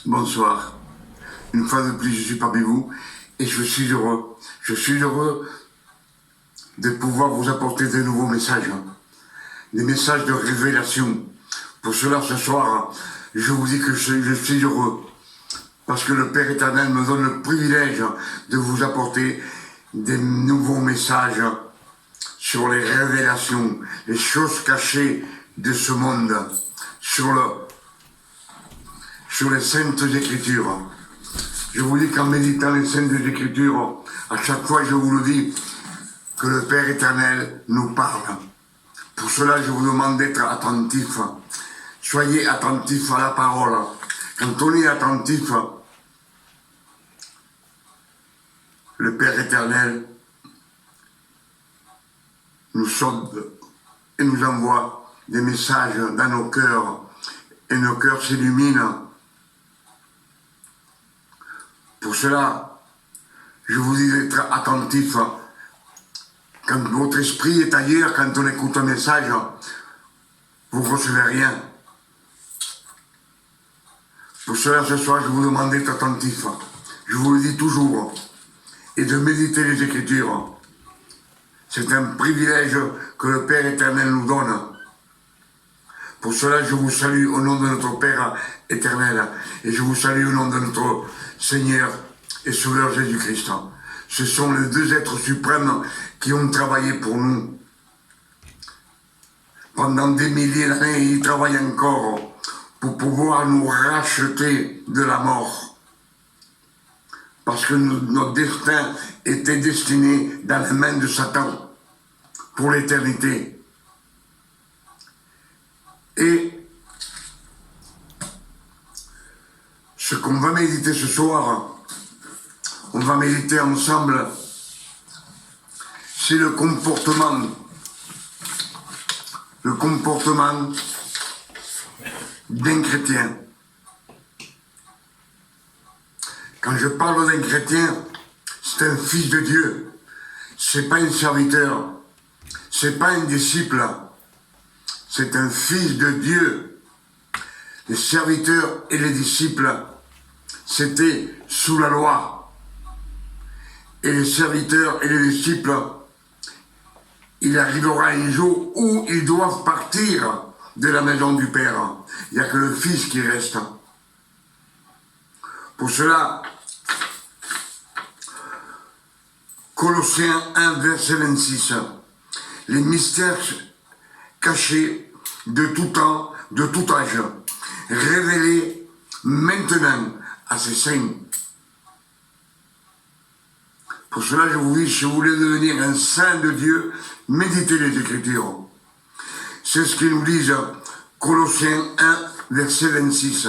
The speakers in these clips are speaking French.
Bonsoir. Une fois de plus, je suis parmi vous et je suis heureux. Je suis heureux de pouvoir vous apporter de nouveaux messages. Des messages de révélation. Pour cela, ce soir, je vous dis que je suis heureux. Parce que le Père éternel me donne le privilège de vous apporter des nouveaux messages sur les révélations, les choses cachées de ce monde, sur les Saintes Écritures. Je vous dis qu'en méditant les Saintes Écritures, à chaque fois je vous le dis, que le Père éternel nous parle. Pour cela, je vous demande d'être attentif. Soyez attentifs à la parole. Quand on est attentif, le Père éternel nous sonde et nous envoie des messages dans nos cœurs. Et nos cœurs s'illuminent. Pour cela, je vous dis d'être attentif. Quand votre esprit est ailleurs, quand on écoute un message, vous ne recevez rien. Pour cela, ce soir, je vous demande d'être attentif. Je vous le dis toujours. Et de méditer les Écritures. C'est un privilège que le Père éternel nous donne. Pour cela, je vous salue au nom de notre Père éternel. Et je vous salue au nom de notre Seigneur et Sauveur Jésus-Christ. Ce sont les deux êtres suprêmes qui ont travaillé pour nous. Pendant des milliers d'années, ils travaillent encore pour pouvoir nous racheter de la mort. Parce que notre destin était destiné dans les mains de Satan pour l'éternité. Et ce qu'on va méditer ce soir, on va méditer ensemble, c'est le comportement d'un chrétien. Quand je parle d'un chrétien, c'est un fils de Dieu. C'est pas un serviteur. C'est pas un disciple. C'est un fils de Dieu. Les serviteurs et les disciples, c'était sous la loi. Et les serviteurs et les disciples, il arrivera un jour où ils doivent partir de la maison du Père. Il n'y a que le Fils qui reste. Pour cela, Colossiens 1, verset 26, les mystères cachés de tout temps, de tout âge, révélés maintenant à ses saints. Pour cela, je vous dis, si vous voulez devenir un saint de Dieu, méditez les Écritures. C'est ce qu'ils nous disent, Colossiens 1, verset 26.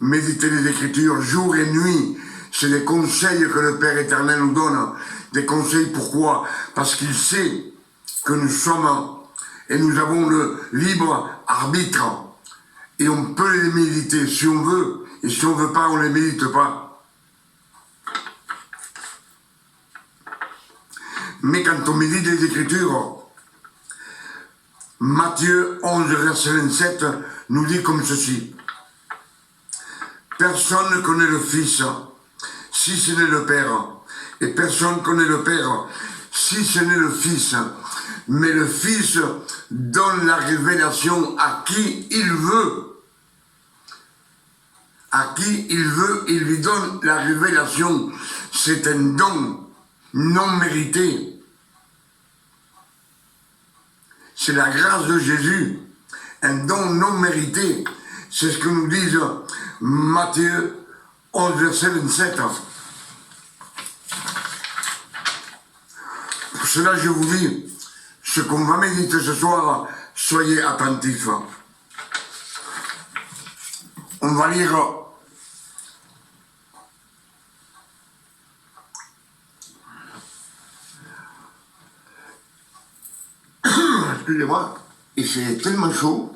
Méditez les Écritures jour et nuit. C'est des conseils que le Père éternel nous donne. Des conseils, pourquoi? Parce qu'il sait que nous sommes et nous avons le libre arbitre. Et on peut les méditer si on veut. Et si on ne veut pas, on ne les médite pas. Mais quand on médite les Écritures, Matthieu 11, verset 27 nous dit comme ceci. Personne ne connaît le Fils si ce n'est le Père. Et personne ne connaît le Père si ce n'est le Fils. Mais le Fils donne la révélation à qui il veut. À qui il veut, il lui donne la révélation. C'est un don non mérité. C'est la grâce de Jésus, un don non mérité. C'est ce que nous disent Matthieu 11, verset 27. Pour cela, je vous dis, ce qu'on va méditer ce soir, soyez attentifs. On va lire excusez-moi, il fait tellement chaud.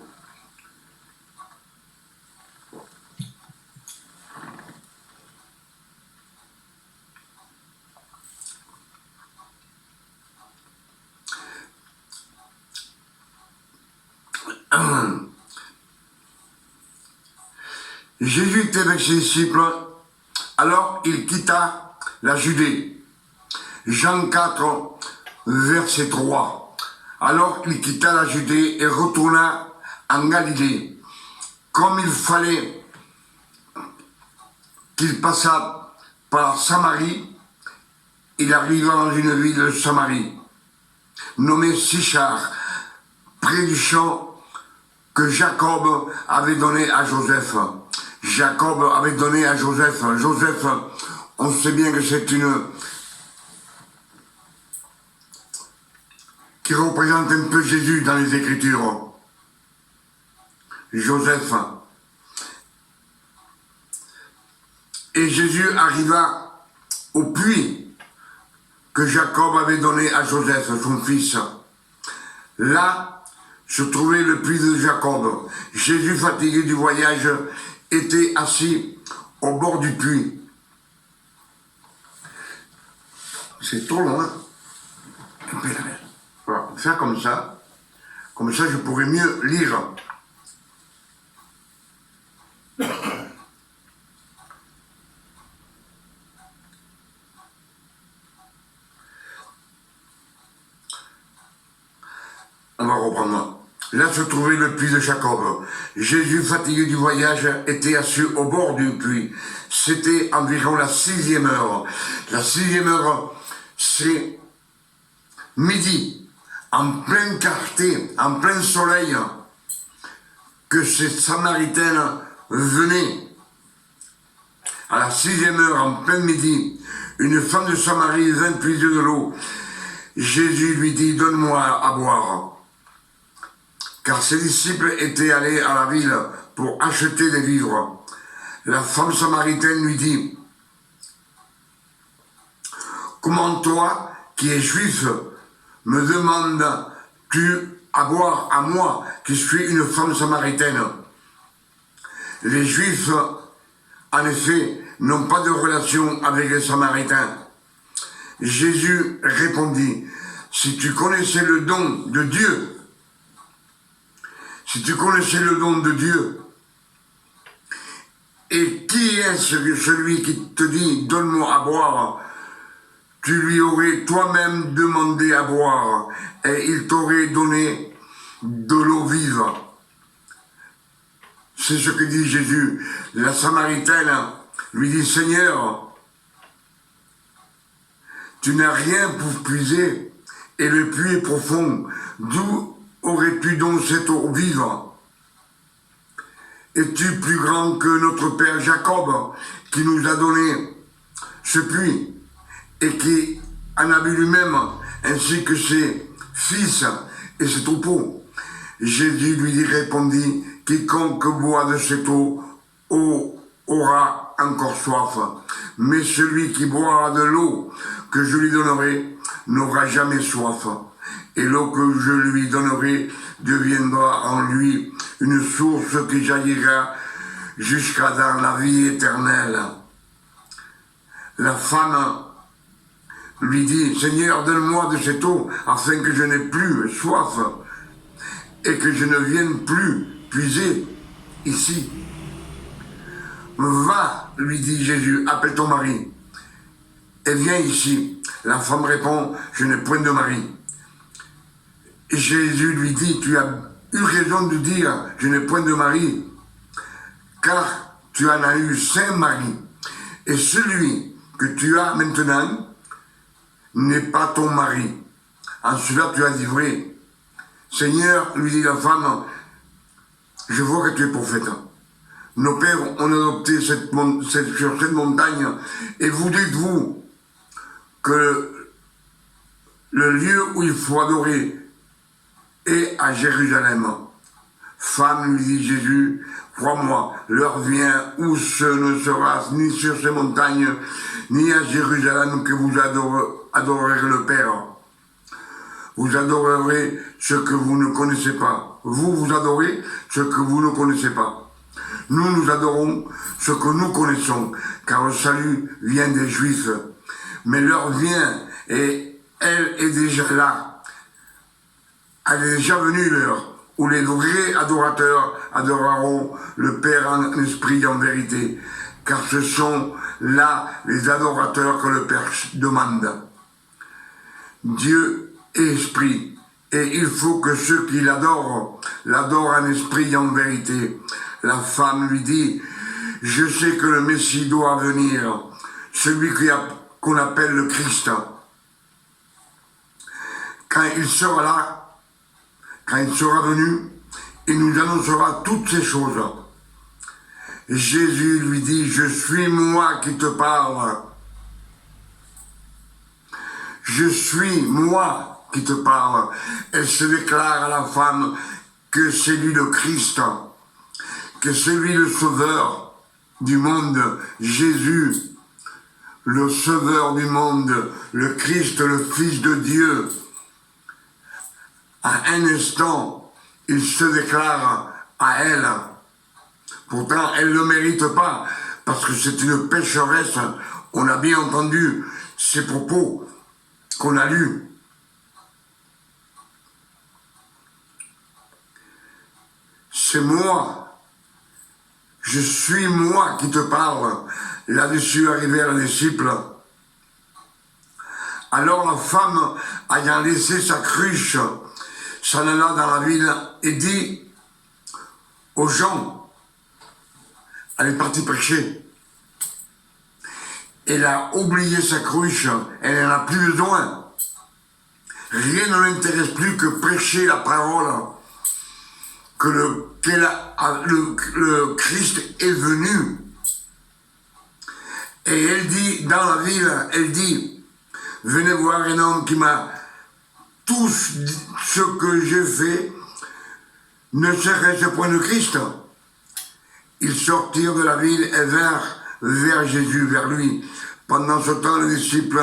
Jésus était avec ses disciples, alors il quitta la Judée. Jean 4, verset 3. Alors il quitta la Judée et retourna en Galilée. Comme il fallait qu'il passât par Samarie, il arriva dans une ville de Samarie, nommée Sichar, près du champ que Jacob avait donné à Joseph. Jacob avait donné à Joseph. Joseph, on sait bien que c'est qui représente un peu Jésus dans les Écritures. Joseph. Et Jésus arriva au puits que Jacob avait donné à Joseph, son fils. Là se trouvait le puits de Jacob. Jésus, fatigué du voyage, était assis au bord du puits. C'est trop loin. Voilà, faire comme ça je pourrais mieux lire. On va reprendre. Là se trouvait le puits de Jacob. Jésus, fatigué du voyage, était assis au bord du puits. C'était environ la 6e heure. La 6e heure, c'est midi, en pleine clarté, en plein soleil, que ces Samaritaines venaient. À la 6e heure, en plein midi, une femme de Samarie vint puiser de l'eau. Jésus lui dit, donne-moi à boire. Car ses disciples étaient allés à la ville pour acheter des vivres. La femme samaritaine lui dit, comment toi, qui es juif, me demandes-tu à boire à moi, qui suis une femme samaritaine? Les Juifs, en effet, n'ont pas de relation avec les Samaritains. Jésus répondit, si tu connaissais le don de Dieu, si tu connaissais le don de Dieu, et qui est celui qui te dit, donne-moi à boire, tu lui aurais toi-même demandé à boire, et il t'aurait donné de l'eau vive. C'est ce que dit Jésus. La Samaritaine lui dit, Seigneur, tu n'as rien pour puiser, et le puits est profond. D'où aurais-tu donc cette eau vive? Es-tu plus grand que notre père Jacob, qui nous a donné ce puits, et qui en a bu lui-même, ainsi que ses fils et ses troupeaux? Jésus lui répondit, quiconque boit de cette eau aura encore soif, mais celui qui boira de l'eau que je lui donnerai n'aura jamais soif, et l'eau que je lui donnerai deviendra en lui une source qui jaillira jusqu'à dans la vie éternelle. La femme lui dit, Seigneur, donne-moi de cette eau, afin que je n'ai plus soif, et que je ne vienne plus puiser ici. Va, lui dit Jésus, appelle ton mari, et viens ici. La femme répond, je n'ai point de mari. Et Jésus lui dit, tu as eu raison de dire, je n'ai point de mari, car tu en as eu 5 maris, et celui que tu as maintenant n'est pas ton mari. En cela tu as dit vrai. Seigneur, lui dit la femme, je vois que tu es prophète. Nos pères ont adopté sur cette montagne, et vous dites-vous que le lieu où il faut adorer est à Jérusalem. Femme, lui dit Jésus, crois-moi, l'heure vient où ce ne sera ni sur ces montagnes, ni à Jérusalem que vous adorerez le Père. Vous adorerez ce que vous ne connaissez pas. Vous adorez ce que vous ne connaissez pas. Nous adorons ce que nous connaissons, car le salut vient des Juifs. Mais l'heure vient, et elle est déjà là. Elle est déjà venue l'heure où les vrais adorateurs adoreront le Père en esprit et en vérité, car ce sont là les adorateurs que le Père demande. Dieu est esprit, et il faut que ceux qui l'adorent en esprit et en vérité. La femme lui dit, je sais que le Messie doit venir, celui qu'on appelle le Christ. Quand il sera là, quand il sera venu, il nous annoncera toutes ces choses. Jésus lui dit, je suis moi qui te parle. Je suis moi qui te parle. Elle se déclare à la femme que c'est lui le Christ, que c'est lui le sauveur du monde, Jésus, le sauveur du monde, le Christ, le Fils de Dieu. À un instant, il se déclare à elle. Pourtant, elle ne le mérite pas, parce que c'est une pécheresse. On a bien entendu ces propos qu'on a lus. C'est moi, je suis moi qui te parle. Là-dessus arrivèrent les disciples. Alors la femme, ayant laissé sa cruche, s'en alla dans la ville et dit aux gens, elle est partie prêcher. Elle a oublié sa cruche, elle n'en a plus besoin. Rien ne l'intéresse plus que prêcher la parole, que le Christ est venu. Et elle dit, dans la ville, elle dit, venez voir un homme qui m'a tout ce que j'ai fait, ne serait-ce point le Christ. Ils sortirent de la ville et vinrent vers Jésus, vers lui. Pendant ce temps, les disciples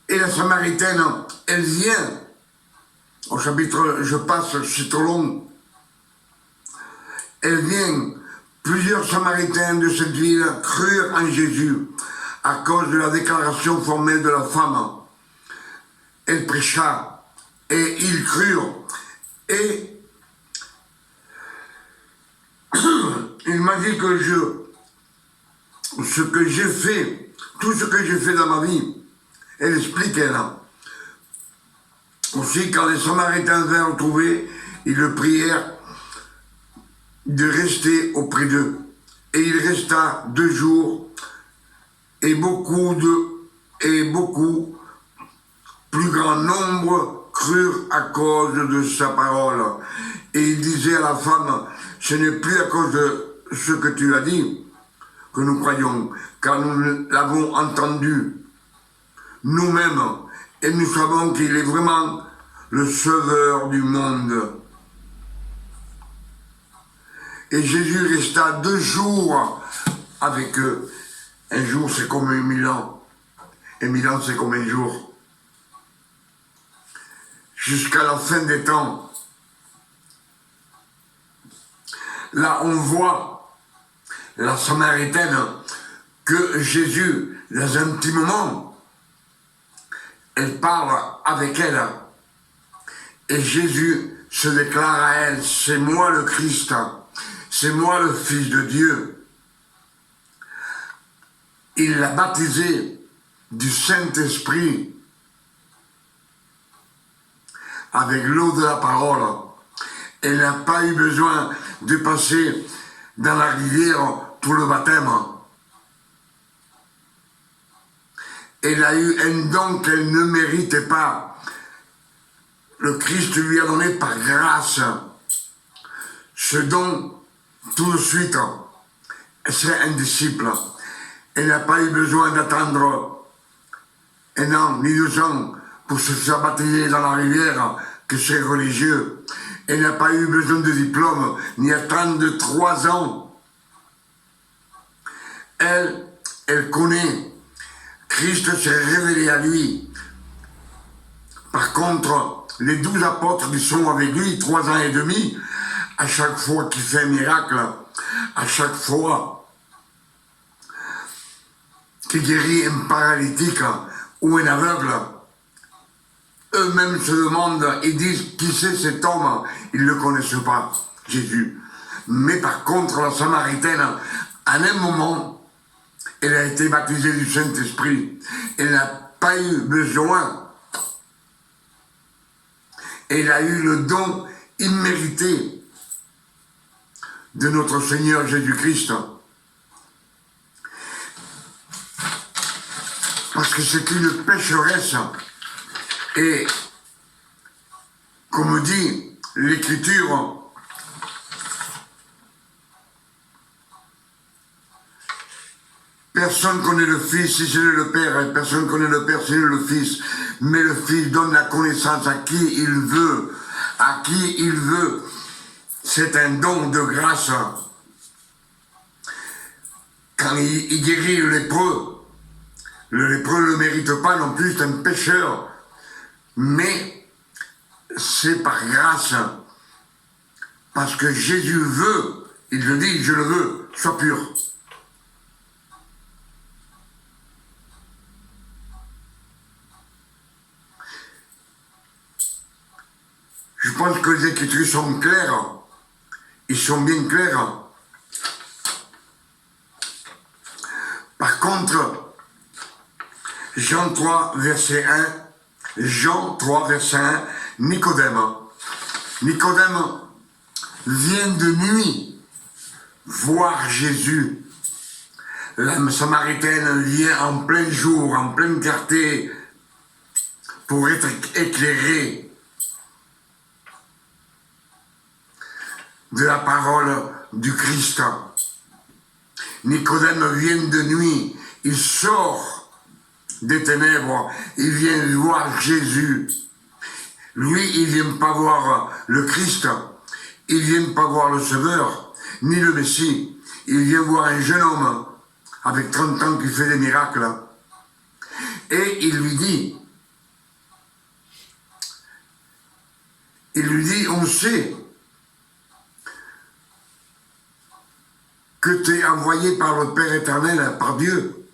et la Samaritaine, elle vient au chapitre, je passe, c'est trop long. Elle vient, plusieurs Samaritains de cette ville crurent en Jésus à cause de la déclaration formelle de la femme. Elle prêcha et ils crurent. Et il m'a dit que ce que j'ai fait, tout ce que j'ai fait dans ma vie, elle explique elle. Aussi, quand les Samaritains vinrent le trouver, ils le prièrent de rester auprès d'eux. Et il resta 2 jours, et beaucoup, plus grand nombre crurent à cause de sa parole. Et il disait à la femme, ce n'est plus à cause de ce que tu as dit que nous croyons, car nous l'avons entendu nous-mêmes, et nous savons qu'il est vraiment le sauveur du monde. Et Jésus resta 2 jours avec eux. Un jour, c'est comme 1000 ans. Et 1000 ans, c'est comme un jour. Jusqu'à la fin des temps. Là, on voit la Samaritaine que Jésus, dans un petit moment, elle parle avec elle. Et Jésus se déclare à elle, c'est moi le Christ, c'est moi le Fils de Dieu. Il l'a baptisée du Saint-Esprit avec l'eau de la parole. Elle n'a pas eu besoin de passer dans la rivière pour le baptême. Elle a eu un don qu'elle ne méritait pas. Le Christ lui a donné par grâce ce don tout de suite. C'est un disciple. Elle n'a pas eu besoin d'attendre 1 an ni 2 ans pour se faire baptiser dans la rivière, que c'est religieux. Elle n'a pas eu besoin de diplôme, ni attendre 3 ans. Elle connaît. Christ s'est révélé à lui. Par contre, les 12 apôtres qui sont avec lui, 3 ans et demi, à chaque fois qu'il fait un miracle, à chaque fois qu'il guérit un paralytique ou un aveugle, eux-mêmes se demandent et disent qui c'est cet homme. Ils ne le connaissent pas, Jésus. Mais par contre, la Samaritaine, à un moment, elle a été baptisée du Saint-Esprit. Elle n'a pas eu besoin. Elle a eu le don immérité de notre Seigneur Jésus-Christ. Parce que c'est une pécheresse. Et, comme dit l'Écriture, personne connaît le Fils si ce n'est le Père, et personne connaît le Père si ce n'est le Fils. Mais le Fils donne la connaissance à qui il veut. À qui il veut. C'est un don de grâce. Quand il guérit le lépreux ne le mérite pas non plus, c'est un pécheur. Mais c'est par grâce. Parce que Jésus veut, il le dit, je le veux, sois pur. Je pense que les Écritures sont claires. Ils sont bien clairs. Par contre, Jean 3, verset 1, Jean 3, verset 1, Nicodème. Nicodème vient de nuit voir Jésus. La Samaritaine vient en plein jour, en pleine clarté, pour être éclairée de la parole du Christ. Nicodème vient de nuit, il sort des ténèbres, il vient voir Jésus. Lui, il ne vient pas voir le Christ, il ne vient pas voir le Sauveur, ni le Messie. Il vient voir un jeune homme avec 30 ans qui fait des miracles. Et il lui dit, on sait que tu es envoyé par le Père éternel, par Dieu.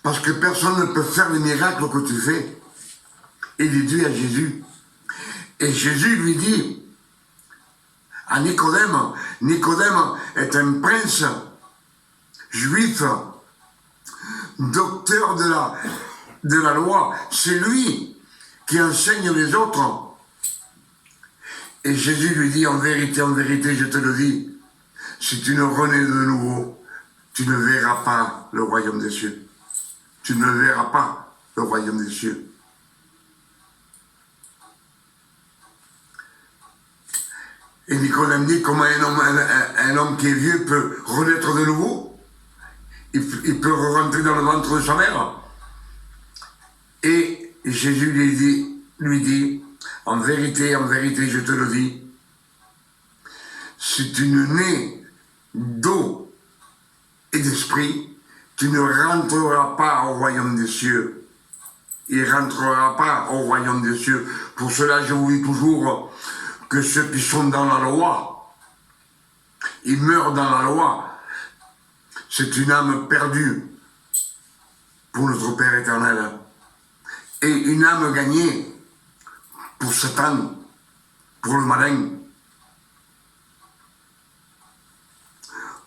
Parce que personne ne peut faire les miracles que tu fais. Et il dit à Jésus. Et Jésus lui dit à Nicodème, Nicodème est un prince juif, docteur de la loi. C'est lui qui enseigne les autres. Et Jésus lui dit, en vérité, je te le dis, si tu ne renais de nouveau, tu ne verras pas le royaume des cieux. Tu ne verras pas le royaume des cieux. Et Nicodème dit, comment un homme qui est vieux peut renaître de nouveau? Il peut rentrer dans le ventre de sa mère. Et Jésus lui dit, en vérité, je te le dis, si tu ne nais d'eau et d'esprit, tu ne rentreras pas au royaume des cieux. Il ne rentrera pas au royaume des cieux. Pour cela, je vous dis toujours que ceux qui sont dans la loi, ils meurent dans la loi. C'est une âme perdue pour notre Père éternel. Et une âme gagnée pour Satan, pour le malin.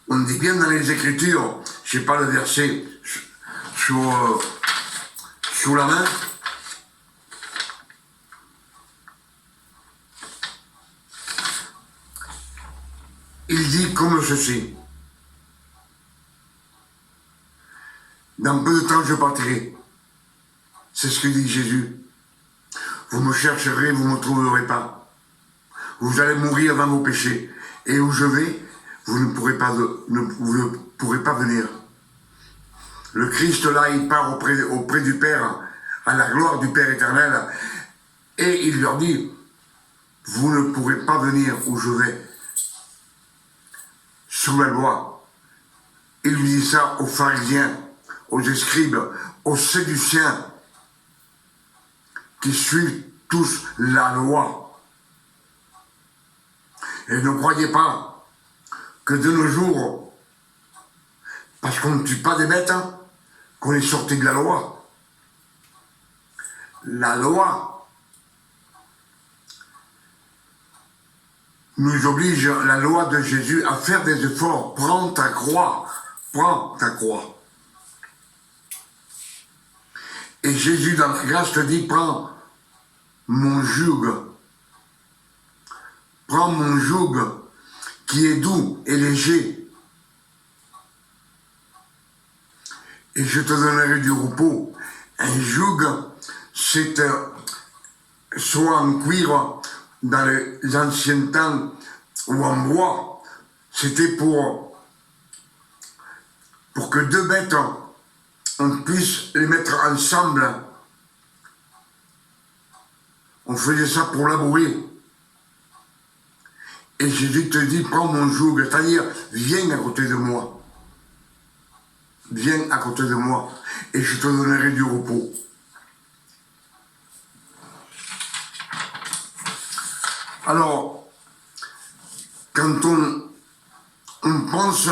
On dit bien dans les Écritures, je n'ai pas le verset sous la main, il dit comme ceci. Dans peu de temps je partirai. C'est ce que dit Jésus. Vous me chercherez, vous ne me trouverez pas. Vous allez mourir dans vos péchés. Et où je vais, vous ne pourrez pas venir. Le Christ là, il part auprès du Père, à la gloire du Père éternel. Et il leur dit, vous ne pourrez pas venir où je vais. Sous la loi. Il lui dit ça aux pharisiens, aux scribes, aux séduciens, qui suivent tous la loi. Et ne croyez pas que de nos jours, parce qu'on ne tue pas des bêtes, hein, qu'on est sorti de la loi. La loi nous oblige, la loi de Jésus, à faire des efforts. Prends ta croix, prends ta croix. Et Jésus, dans la grâce, te dit, prends mon joug. Prends mon joug qui est doux et léger. Et je te donnerai du repos. Un joug, c'est soit en cuir dans les anciens temps ou en bois. C'était pour que deux bêtes, on puisse les mettre ensemble. On faisait ça pour labourer. Et Jésus te dit, prends mon joug, c'est-à-dire, viens à côté de moi. Viens à côté de moi, et je te donnerai du repos. Alors, quand on pense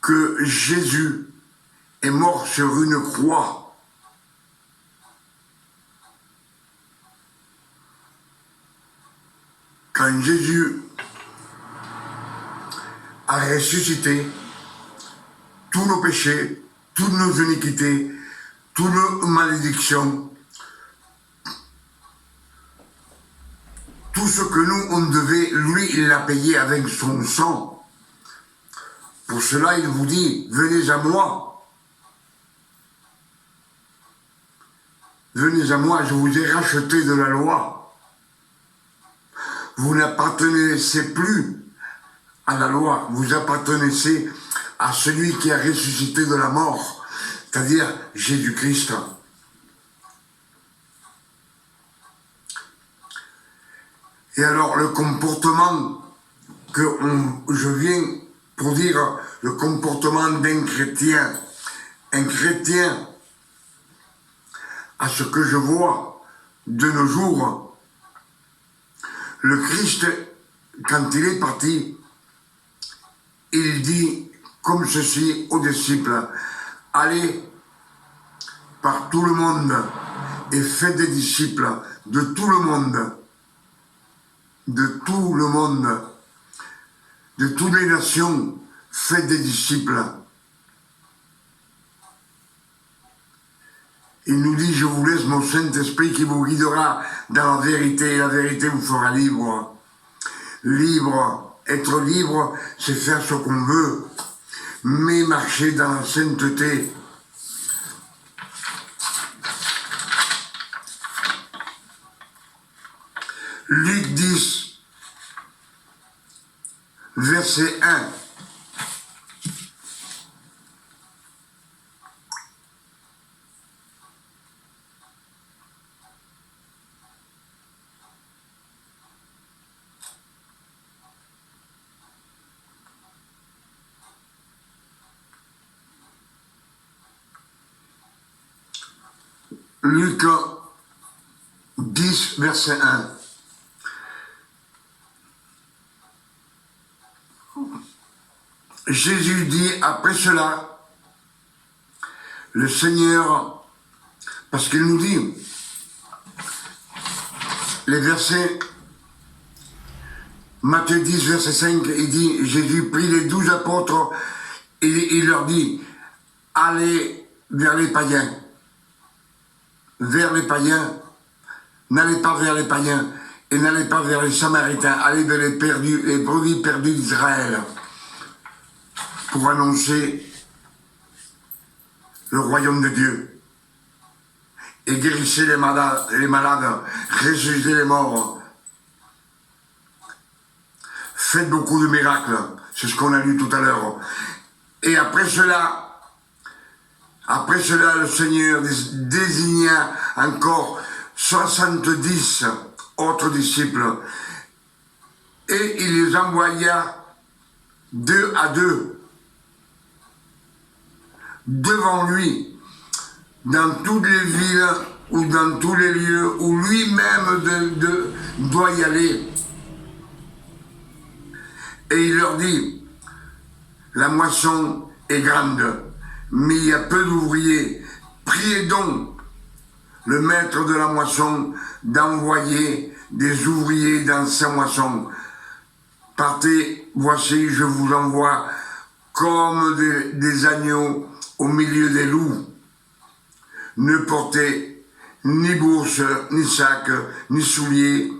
que Jésus est mort sur une croix, quand Jésus a ressuscité, tous nos péchés, toutes nos iniquités, toutes nos malédictions, tout ce que nous, on devait, lui, il l'a payé avec son sang. Pour cela, il vous dit, venez à moi. Venez à moi, je vous ai racheté de la loi. Vous n'appartenez plus à la loi, vous appartenez à celui qui a ressuscité de la mort, c'est-à-dire Jésus-Christ. Et alors le comportement que je viens pour dire, le comportement d'un chrétien, un chrétien, à ce que je vois de nos jours, le Christ, quand il est parti, il dit comme ceci aux disciples, allez par tout le monde et faites des disciples de tout le monde, de tout le monde, de toutes les nations, faites des disciples. Il nous dit, je vous laisse mon Saint-Esprit qui vous guidera dans la vérité, et la vérité vous fera libre. Libre, être libre, c'est faire ce qu'on veut, mais marcher dans la sainteté. Luc 10, verset 1. Luc 10, verset 1. Jésus dit, après cela, le Seigneur, parce qu'il nous dit, les versets, Matthieu 10, verset 5, il dit, Jésus prit les 12 apôtres et il leur dit, allez vers les païens. Vers les païens, n'allez pas vers les païens et n'allez pas vers les Samaritains, allez vers les brebis perdues d'Israël pour annoncer le royaume de Dieu et guérissez les malades, ressuscitez les morts. Faites beaucoup de miracles, c'est ce qu'on a lu tout à l'heure. Et après cela, le Seigneur désigna encore 70 autres disciples et il les envoya 2 à 2 devant lui dans toutes les villes ou dans tous les lieux où lui-même doit y aller. Et il leur dit, la moisson est grande, mais il y a peu d'ouvriers. Priez donc le maître de la moisson d'envoyer des ouvriers dans sa moisson. Partez, voici, je vous envoie comme des agneaux au milieu des loups. Ne portez ni bourse, ni sac, ni souliers.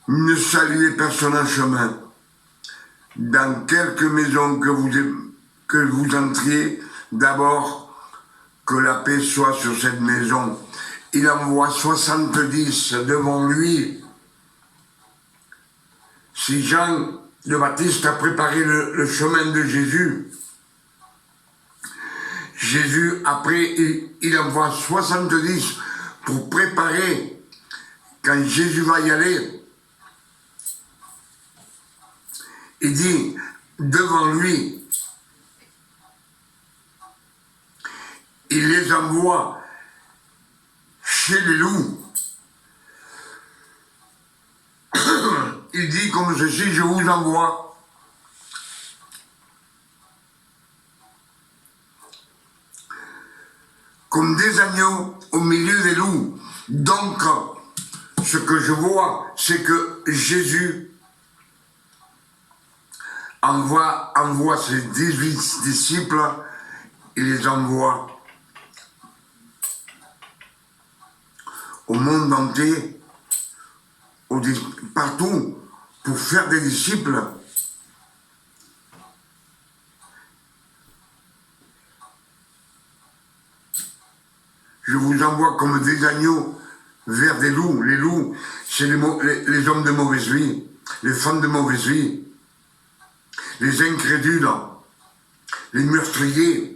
Ne saluez personne en chemin. Dans quelque maison que vous entriez, d'abord, que la paix soit sur cette maison. Il envoie 70 devant lui. Si Jean le Baptiste a préparé le chemin de Jésus, Jésus, après, il envoie 70 pour préparer, quand Jésus va y aller, il dit, devant lui, il les envoie chez les loups. Il dit comme ceci, je vous envoie comme des agneaux au milieu des loups. Donc, ce que je vois, c'est que Jésus envoie ses 18 disciples, il les envoie au monde entier, partout, pour faire des disciples. Je vous envoie comme des agneaux vers des loups. Les loups, c'est les hommes de mauvaise vie, les femmes de mauvaise vie, les incrédules, les meurtriers.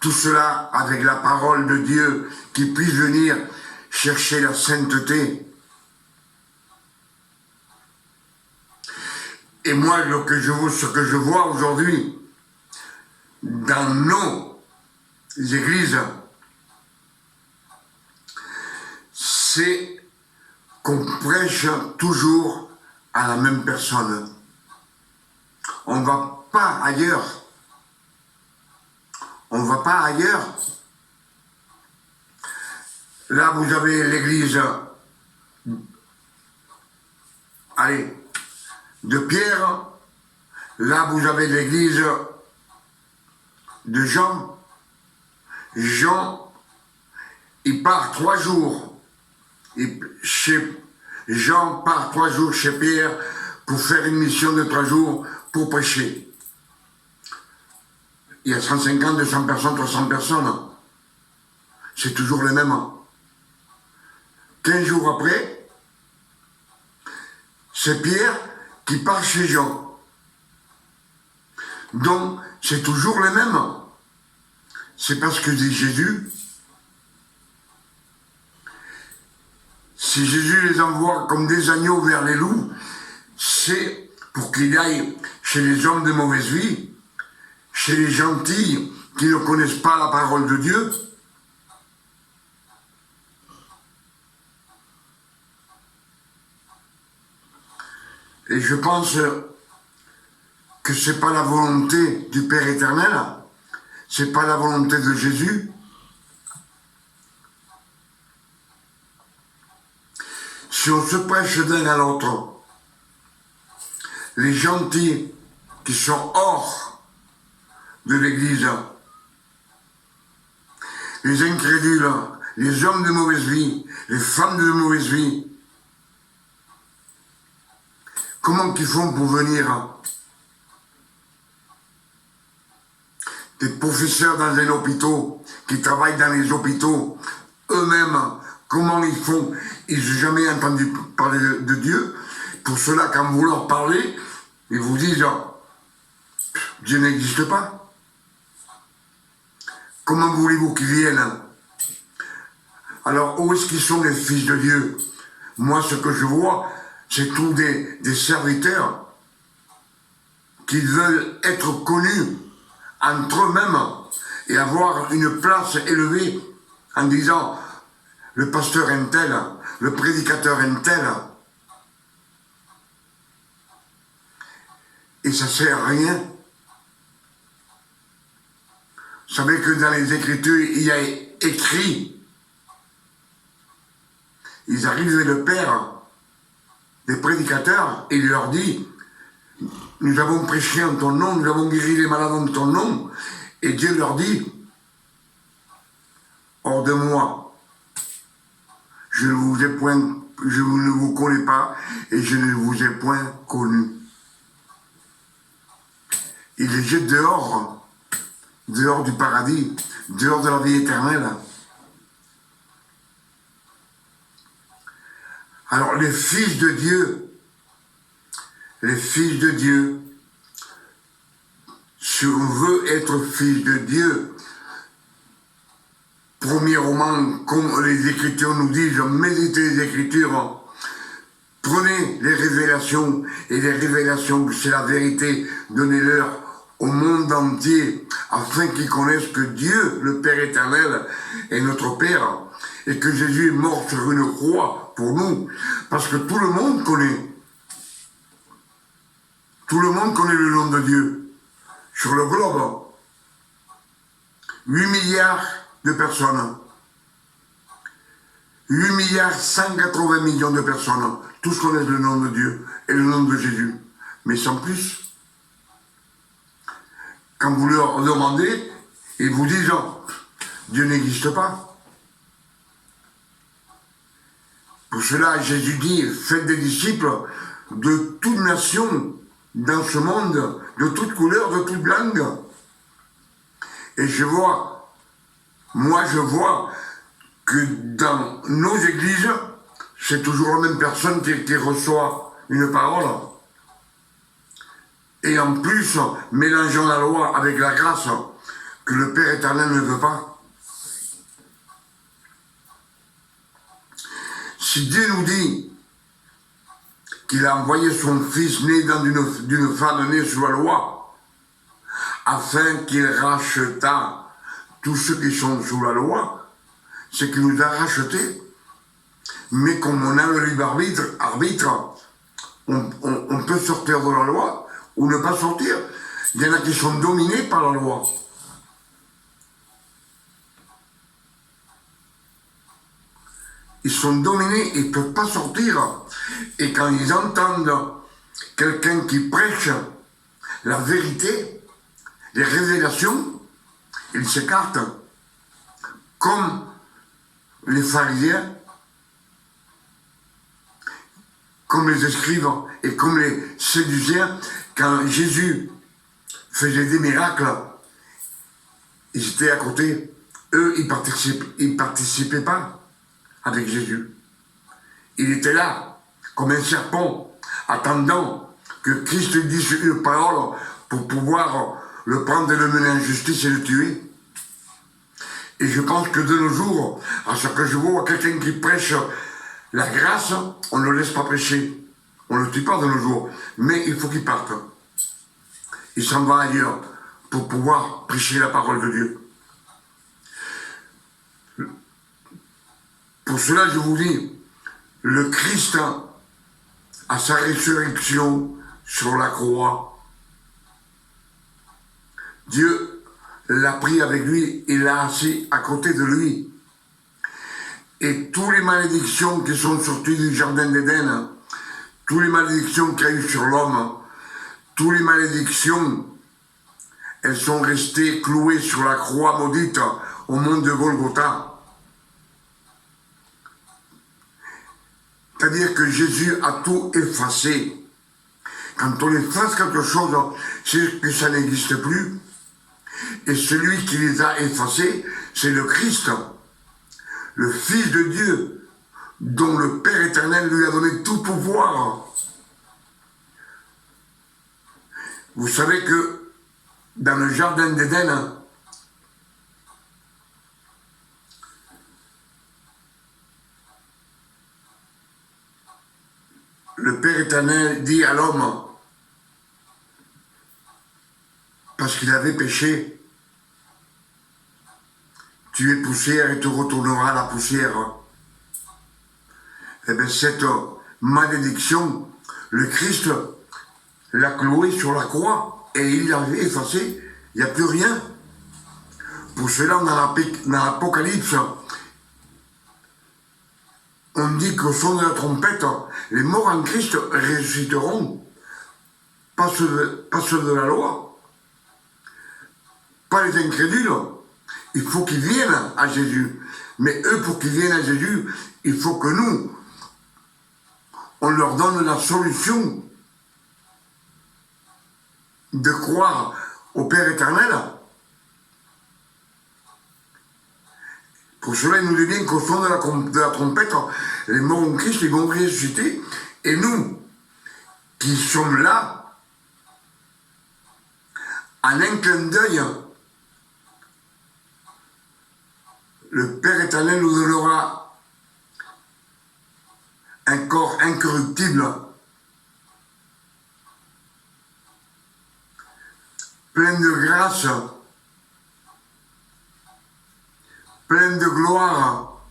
Tout cela avec la parole de Dieu qui puisse venir chercher la sainteté. Et moi, ce que je vois aujourd'hui dans nos églises, c'est qu'on prêche toujours à la même personne. On ne va pas ailleurs. On ne va pas ailleurs. Là, vous avez l'église, de Pierre. Là, vous avez l'église de Jean. Jean, il part 3 jours. Jean part 3 jours chez Pierre pour faire une mission de 3 jours pour prêcher. Il y a 150, 200 personnes, 300 personnes. C'est toujours les mêmes. 15 jours après, c'est Pierre qui part chez Jean. Donc, c'est toujours les mêmes. C'est parce que dit Jésus, si Jésus les envoie comme des agneaux vers les loups, c'est pour qu'ils aillent chez les hommes de mauvaise vie, chez les gentils qui ne connaissent pas la parole de Dieu. Et je pense que ce n'est pas la volonté du Père éternel, ce n'est pas la volonté de Jésus. Si on se prêche d'un à l'autre, les gentils qui sont hors de l'Église, les incrédules, les hommes de mauvaise vie, les femmes de mauvaise vie, comment qu'ils font pour venir? Des professeurs dans un hôpital, qui travaillent dans les hôpitaux, eux-mêmes, comment ils font? Ils n'ont jamais entendu parler de Dieu. Pour cela, quand vous leur parlez, ils vous disent « Dieu n'existe pas ». Comment voulez-vous qu'ils viennent? Alors, où est-ce qu'ils sont les fils de Dieu? Moi, ce que je vois, c'est tous des serviteurs qui veulent être connus entre eux-mêmes et avoir une place élevée en disant le pasteur un tel, le prédicateur un tel, et ça ne sert à rien. Vous savez que dans les Écritures, il y a écrit, ils arrivent le Père des prédicateurs et il leur dit, nous avons prêché en ton nom, nous avons guéri les malades en ton nom, et Dieu leur dit, hors de moi, je ne vous connais pas et je ne vous ai point connu. Il les jette dehors, dehors du paradis, dehors de la vie éternelle. Alors les fils de Dieu, si on veut être fils de Dieu, premièrement, comme les Écritures nous disent, méditez les Écritures, prenez les révélations, et les révélations, c'est la vérité, donnez-leur au monde entier, afin qu'ils connaissent que Dieu, le Père éternel, est notre Père, et que Jésus est mort sur une croix pour nous, parce que tout le monde connaît le nom de Dieu, sur le globe. 8 milliards de personnes, 8 milliards 180 millions de personnes, tous connaissent le nom de Dieu et le nom de Jésus, mais sans plus. Quand vous leur demandez, ils vous disent « Dieu n'existe pas ». Pour cela, Jésus dit « Faites des disciples de toute nation dans ce monde, de toute couleur, de toute langue ». Et je vois que dans nos églises, c'est toujours la même personne qui reçoit une parole. Et en plus, mélangeant la loi avec la grâce que le Père éternel ne veut pas. Si Dieu nous dit qu'il a envoyé son Fils né d'une femme née sous la loi, afin qu'il rachetât tous ceux qui sont sous la loi, c'est qu'il nous a rachetés. Mais comme on a le libre arbitre, on peut sortir de la loi ou ne pas sortir. Il y en a qui sont dominés par la loi. Ils sont dominés, ils ne peuvent pas sortir. Et quand ils entendent quelqu'un qui prêche la vérité, les révélations, ils s'écartent. Comme les pharisiens, comme les scribes et comme les séduisiens, quand Jésus faisait des miracles, ils étaient à côté. Eux, ils participaient pas avec Jésus. Il était là, comme un serpent, attendant que Christ dise une parole pour pouvoir le prendre et le mener en justice et le tuer. Et je pense que de nos jours, à ce que je vois quelqu'un qui prêche la grâce, on ne le laisse pas prêcher. On ne le tue pas de nos jours. Mais il faut qu'il parte. Il s'en va ailleurs pour pouvoir prêcher la parole de Dieu. Pour cela, je vous dis, le Christ, à sa résurrection sur la croix, Dieu l'a pris avec lui et l'a assis à côté de lui. Et toutes les malédictions qui sont sorties du jardin d'Éden, toutes les malédictions qu'il y a eu sur l'homme, toutes les malédictions, elles sont restées clouées sur la croix maudite au mont de Golgotha. C'est-à-dire que Jésus a tout effacé. Quand on efface quelque chose, c'est que ça n'existe plus. Et celui qui les a effacés, c'est le Christ, le Fils de Dieu, dont le Père éternel lui a donné tout pouvoir. Vous savez que dans le jardin d'Éden, le Père éternel dit à l'homme, parce qu'il avait péché, tu es poussière et tu retourneras à la poussière. eh bien cette malédiction, le Christ l'a cloué sur la croix et il l'a effacé, il n'y a plus rien. Pour cela, dans l'Apocalypse, on dit qu'au son de la trompette, les morts en Christ ressusciteront, pas ceux de la loi, pas les incrédules. Il faut qu'ils viennent à Jésus. Mais eux, pour qu'ils viennent à Jésus, il faut que nous, on leur donne la solution de croire au Père éternel. Pour cela, il nous dit bien qu'au son de la trompette, les morts en Christ, ils vont ressusciter. Et nous, qui sommes là, en un clin d'œil, le Père éternel nous donnera un corps incorruptible, plein de grâce, plein de gloire,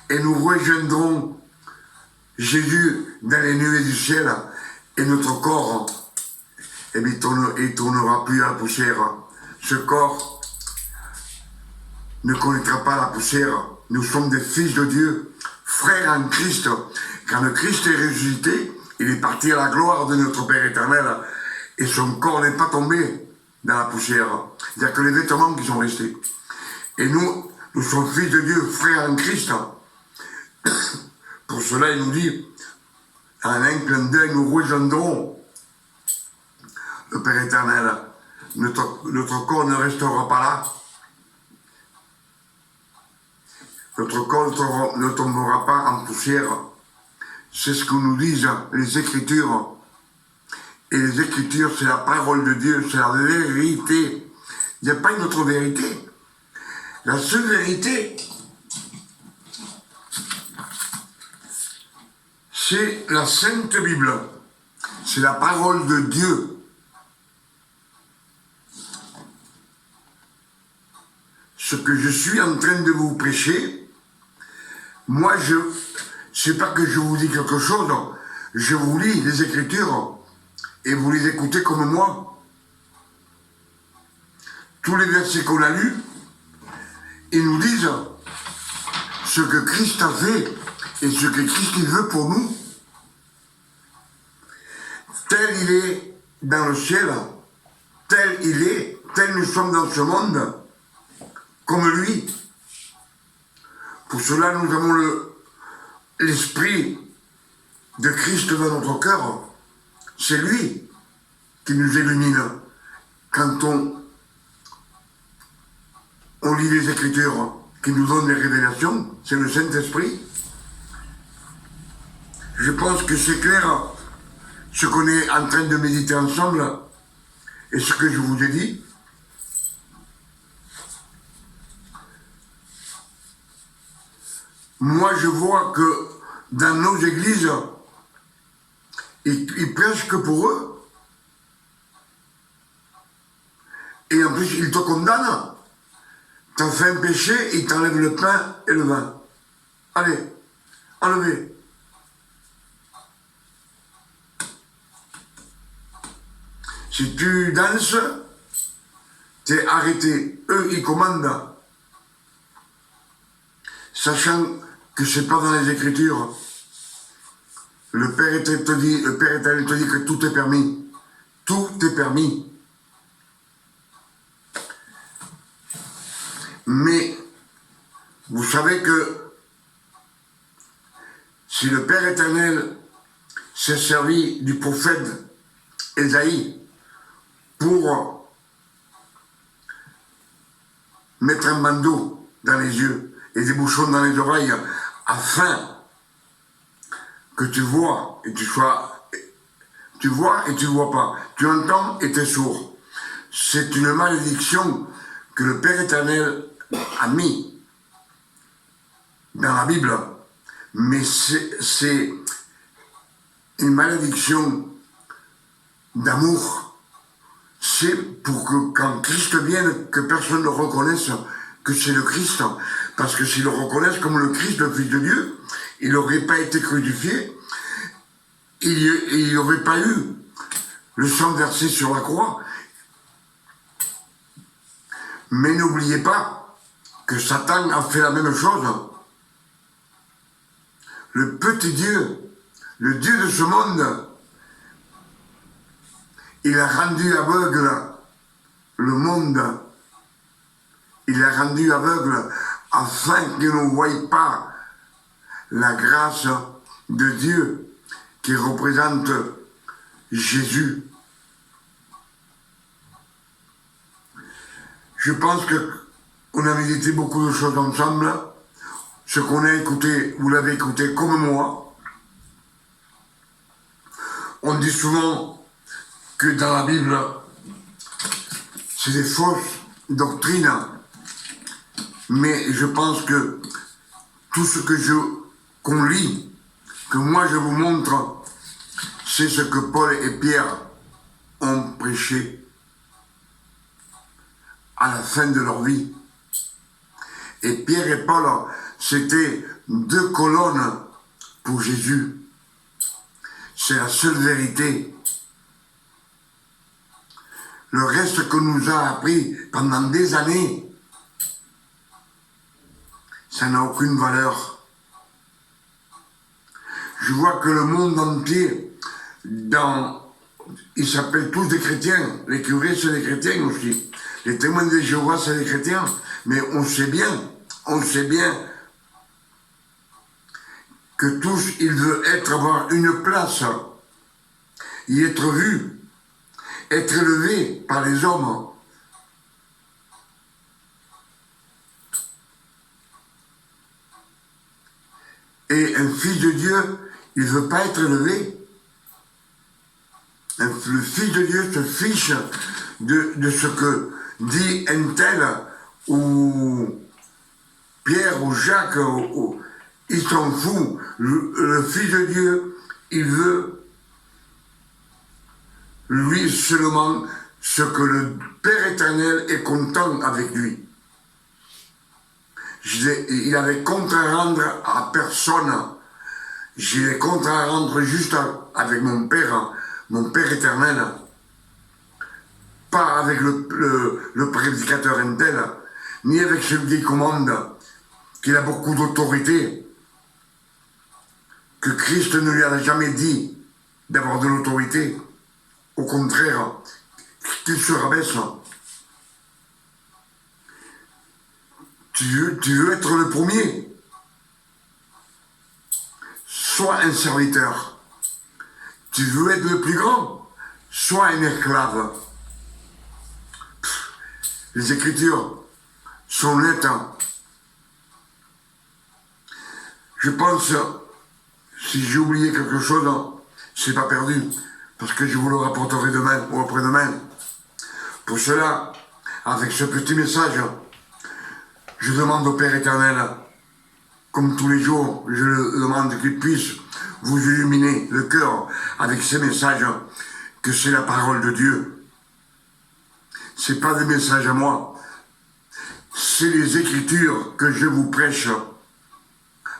et nous rejoindrons Jésus dans les nuées du ciel, et notre corps il tournera plus à la poussière. Ce corps ne connaîtra pas la poussière. Nous sommes des fils de Dieu, frères en Christ. Quand le Christ est ressuscité, il est parti à la gloire de notre Père éternel, et son corps n'est pas tombé dans la poussière. Il n'y a que les vêtements qui sont restés. Et nous sommes fils de Dieu, frères en Christ. Pour cela, il nous dit, en un clin d'œil, nous rejoindrons le Père éternel. Notre corps ne restera pas là. Notre corps ne tombera pas en poussière. C'est ce que nous disent les Écritures. Et les Écritures, c'est la parole de Dieu, c'est la vérité. Il n'y a pas une autre vérité. La seule vérité, c'est la Sainte Bible. C'est la parole de Dieu. Ce que je suis en train de vous prêcher, moi, c'est pas que je vous dis quelque chose, je vous lis les Écritures et vous les écoutez comme moi. Tous les versets qu'on a lus, ils nous disent ce que Christ a fait et ce que Christ veut pour nous. Tel il est dans le ciel, tel il est, tel nous sommes dans ce monde, comme lui. Pour cela, nous avons l'esprit de Christ dans notre cœur. C'est lui qui nous illumine quand on lit les Écritures, qui nous donne les révélations. C'est le Saint-Esprit. Je pense que c'est clair ce qu'on est en train de méditer ensemble et ce que je vous ai dit. Moi, je vois que dans nos églises, ils prêchent que pour eux. Et en plus, ils te condamnent. T'as fait un péché, ils t'enlèvent le pain et le vin. Allez, enlevez. Si tu danses, t'es arrêté. Eux, ils commandent. Sachant que c'est pas dans les Écritures. Le Père éternel te dit que tout est permis. Tout est permis. Mais vous savez que si le Père éternel s'est servi du prophète Ésaïe pour mettre un bandeau dans les yeux et des bouchons dans les oreilles afin que tu vois et tu sois... Tu vois et tu ne vois pas. Tu entends et tu es sourd. C'est une malédiction que le Père éternel a mis dans la Bible. Mais c'est une malédiction d'amour. C'est pour que quand Christ vienne, que personne ne le reconnaisse que c'est le Christ, parce que s'ils le reconnaissent comme le Christ, le Fils de Dieu, il n'aurait pas été crucifié, il n'y aurait pas eu le sang versé sur la croix. Mais n'oubliez pas que Satan a fait la même chose. Le petit Dieu, le Dieu de ce monde, il a rendu aveugle le monde. Il a rendu aveugle afin qu'il ne voie pas la grâce de Dieu qui représente Jésus. Je pense qu'on a médité beaucoup de choses ensemble. Ce qu'on a écouté, vous l'avez écouté comme moi. On dit souvent que dans la Bible, c'est des fausses doctrines. Mais je pense que tout ce qu'on lit, que moi je vous montre, c'est ce que Paul et Pierre ont prêché à la fin de leur vie. Et Pierre et Paul, c'était deux colonnes pour Jésus. C'est la seule vérité. Le reste qu'on nous a appris pendant des années, ça n'a aucune valeur. Je vois que le monde entier, ils s'appellent tous des chrétiens. Les curés, c'est des chrétiens aussi. Les témoins de Jéhovah, c'est des chrétiens. Mais on sait bien que tous, ils veulent avoir une place, y être vus, être élevés par les hommes. Et un fils de Dieu, il ne veut pas être élevé. Le fils de Dieu se fiche de ce que dit un tel ou Pierre ou Jacques, ils s'en foutent. Le fils de Dieu, il veut lui seulement ce que le Père éternel est content avec lui. Il avait compte à rendre à personne. J'ai les comptes à rendre juste avec mon Père éternel. Pas avec le prédicateur intel, ni avec celui qui commande, qu'il a beaucoup d'autorité, que Christ ne lui a jamais dit d'avoir de l'autorité. Au contraire, qu'il se rabaisse. Tu veux être le premier. Sois un serviteur. Tu veux être le plus grand. Sois un esclave. Les Écritures sont nettes. Je pense, si j'ai oublié quelque chose, c'est pas perdu, parce que je vous le rapporterai demain ou après-demain. Pour cela, avec ce petit message, je demande au Père éternel, comme tous les jours, je le demande qu'il puisse vous illuminer le cœur avec ces messages, que c'est la parole de Dieu. C'est pas des messages à moi, c'est les Écritures que je vous prêche,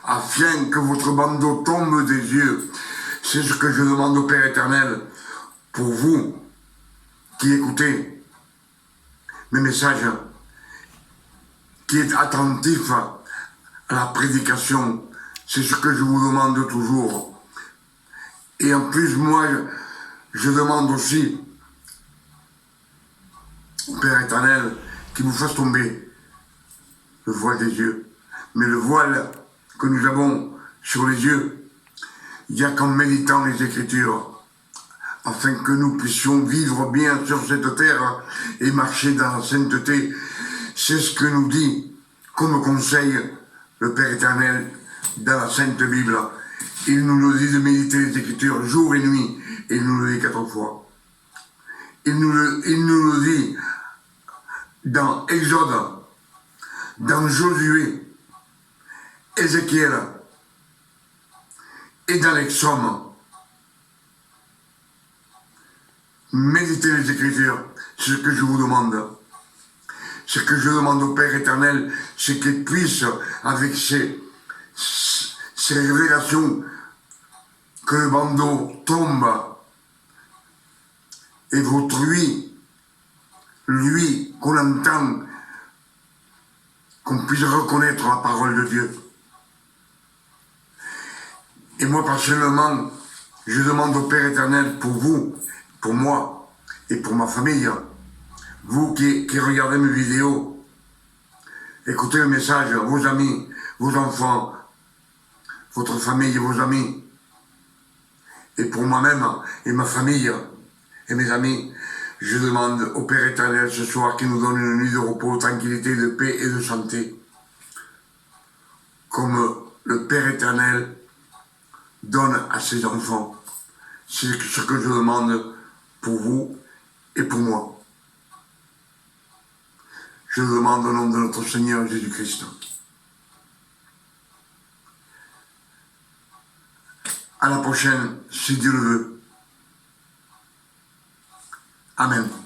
afin que votre bandeau tombe des yeux. C'est ce que je demande au Père éternel, pour vous qui écoutez mes messages, qui êtes attentifs à la prédication. C'est ce que je vous demande toujours. Et en plus, moi, je demande aussi au Père éternel qu'il vous fasse tomber le voile des yeux. Mais le voile que nous avons sur les yeux, il n'y a qu'en méditant les Écritures, afin que nous puissions vivre bien sur cette terre et marcher dans la sainteté. C'est ce que nous dit comme conseil le Père éternel dans la Sainte Bible. Il nous le dit de méditer les Écritures jour et nuit, et il nous le dit 4 fois. Il nous le dit dans Exode, dans Josué, Ézéchiel et dans l'Exode. Méditez les Écritures, c'est ce que je vous demande. ce que je demande au Père éternel, c'est qu'il puisse, avec ces révélations, que le bandeau tombe et votre lui, qu'on entend, qu'on puisse reconnaître la parole de Dieu. Et moi, personnellement, je demande au Père éternel pour vous, pour moi et pour ma famille, vous qui regardez mes vidéos, écoutez le message, vos amis, vos enfants, votre famille et vos amis, et pour moi-même et ma famille et mes amis, je demande au Père éternel ce soir qu'il nous donne une nuit de repos, de tranquillité, de paix et de santé, comme le Père éternel donne à ses enfants. C'est ce que je demande pour vous et pour moi. Je demande au nom de notre Seigneur Jésus-Christ. À la prochaine, si Dieu le veut. Amen.